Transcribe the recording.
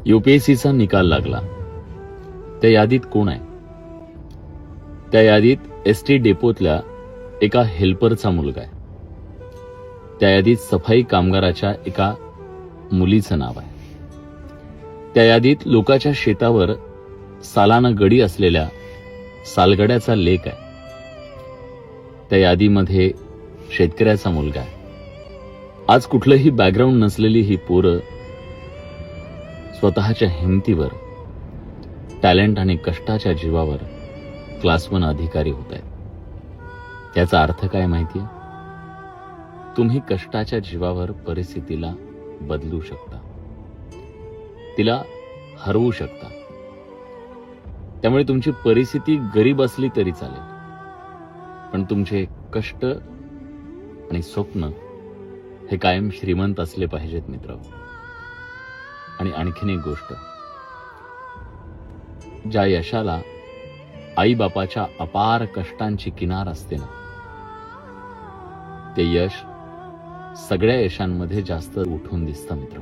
यूपीएससीचा निकाल लागला. त्या यादीत कोण आहे? त्या यादीत एसटी डेपोतल्या एका हेल्परचा मुलगा आहे. त्या यादीत सफाई कामगाराच्या एका मुलीचं नाव आहे. त्या यादीत लोकाच्या शेतावर सालानं गडी असलेल्या सालगड्याचा लेक आहे. त्या यादीमध्ये शेतकऱ्याचा मुलगा आहे. आज कुठलंही बॅकग्राऊंड नसलेली ही पोरं स्वतःच्या हिमतीवर, टॅलेंट आणि कष्टाच्या जीवावर क्लास 1 अधिकारी होत आहेत. याचा अर्थ काय माहितीये? तुम्ही कष्टाच्या जीवावर परिस्थितीला बदलू शकता, तिला हरवू शकता. त्यामुळे तुमची परिस्थिती गरीब असली तरी चालेल, पण तुमचे कष्ट आणि स्वप्न हे कायम श्रीमंत असले पाहिजेत मित्र. आणि आणखीन एक गोष्ट, ज्या यशाला आई बापाच्या अपार कष्टांची किनार असते ना, ते यश सगळ्या यशांमध्ये जास्त उठून दिसतं मित्र.